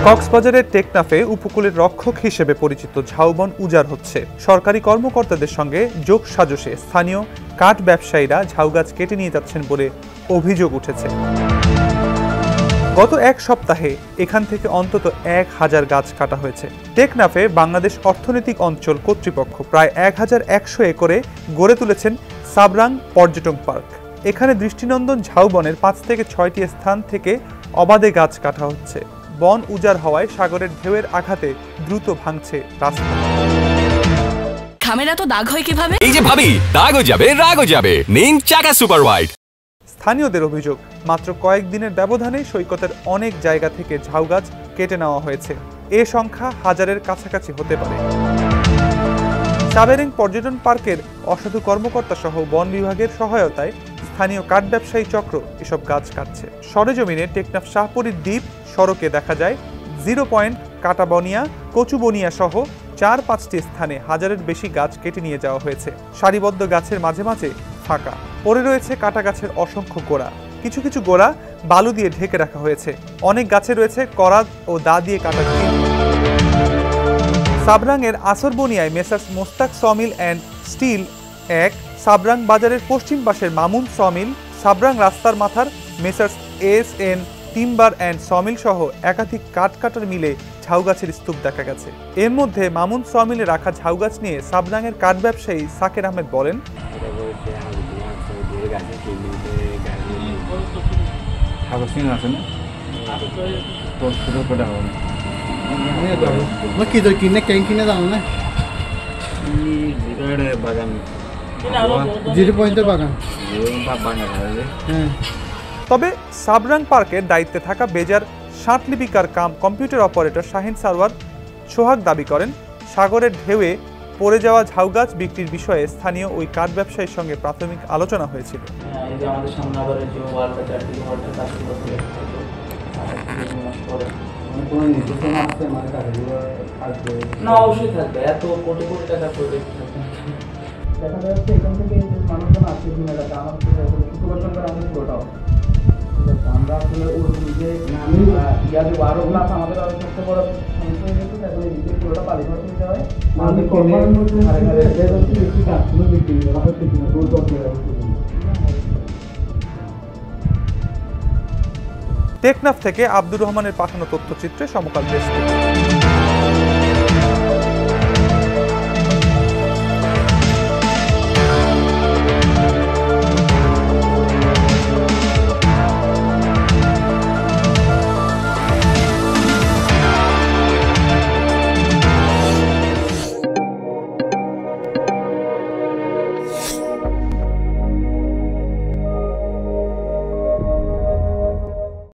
কক্সবাজারের টেকনাফে উপকূলের রক্ষক হিসেবে পরিচিত ঝাউবন উজাড় হচ্ছে। সরকারি কর্মকর্তাদের সঙ্গে যোগ সাজশে স্থানীয় কাঠ ব্যবসায়ীরা ঝাউগাছ কেটে নিয়ে যাচ্ছেন বলে অভিযোগ উঠেছে। গত এক সপ্তাহে এখান থেকে অন্তত 1000 গাছ কাটা হয়েছে। টেকনাফে বাংলাদেশ অর্থনৈতিক অঞ্চল কর্তৃপক্ষ প্রায় 1100 একরে গড়ে তুলেছেন সাবরাং পর্যটন পার্ক। এখানে দৃষ্টিনন্দন ঝাউবনের 5 থেকে 6টি স্থান থেকে অবাধে গাছ কাটা হচ্ছে। বন উজাড় হওয়ায় সাগরের ঢেউয়ের আঘাতে দ্রুত ভাঙছে রাস্তা। খামেরা তো দাগ হয় কিভাবে? এই যে ভাবি, দাগও যাবে রাগও যাবে, নিন চাকা সুপার হোয়াইট। স্থানীয়দের অভিযোগ, মাত্র কয়েকদিনের ব্যবধানে সৈকতের অনেক জায়গা থেকে ঝাউগাছ কেটে নেওয়া হয়েছে। এ সংখ্যা হাজারের কাছাকাছি হতে পারে। সাবেরিং পর্যটন পার্কের অসাধু কর্মকর্তা সহ বন বিভাগের সহায়তায় স্থানীয় কাঠ ব্যবসায়ী চক্র এসব গাছ কাটছে। সরেজমিনে টেকনাফ শাহপুরীর দ্বীপ সড়কে দেখা যায় 0 পয়েন্ট, কাটাবনিয়া, কচুবনিয়া সহ 4-5টি স্থানে হাজারের বেশি গাছ কেটে নিয়ে যাওয়া হয়েছে। সারিবদ্ধ গাছের মাঝে মাঝে ফাঁকা পড়ে রয়েছে কাটা গাছের অসংখ্য গোড়া। কিছু কিছু গোড়া বালু দিয়ে ঢেকে রাখা হয়েছে। অনেক গাছে রয়েছে করাত ও দা দিয়ে কাটা চিহ্ন। সাবরাংয়ের আসরবনিয়ায় messrs Mostak sawmill and steel 1, Sabrang বাজারের পশ্চিম পাশের মামুন সমিল, সাবরাং রাস্তার মাথার messrs S N timber and sawmill সহ একাধিক কাঠ কাটার মিলে ঝাউগাছের স্তূপ দেখা গেছে। এর মধ্যে মামুন সমিলে রাখা ঝাউগাছ নিয়ে সাবরাংয়ের কাঠ ব্যবসায়ী সাকের আহমেদ বলেন, তবে সাবরাং পার্কের দায়িত্বে থাকা বেজার ষাটলিপিকার cum computer operator Shahin Sarwar Sohag দাবি করেন, সাগরের ঢেউয়ে পড়ে যাওয়া ঝাউগাছ বিক্রির বিষয়ে স্থানীয় ওই কাঠ ব্যবসায়ীর সঙ্গে প্রাথমিক আলোচনা হয়েছিল। অবশ্যই থাকবে, এত কোটি কোটি টাকার প্রজেক্ট দেখা যাচ্ছে এখান থেকে মানুষজন আসছে আমার সুপারশন করে আমাদের পুরোটাও আমরা আসলে ওর যে ইয়াদের 12 ক্লাস আমাদের আরো সবচেয়ে বড় সমস্যা হয়ে গেছে। এখন এই দিকে পুরোটা পালিঘর নিতে হয়, আমাদের টেকনাফ থেকে আব্দুর রহমানের পাঠানো তথ্যচিত্রে সমকাল দেশ।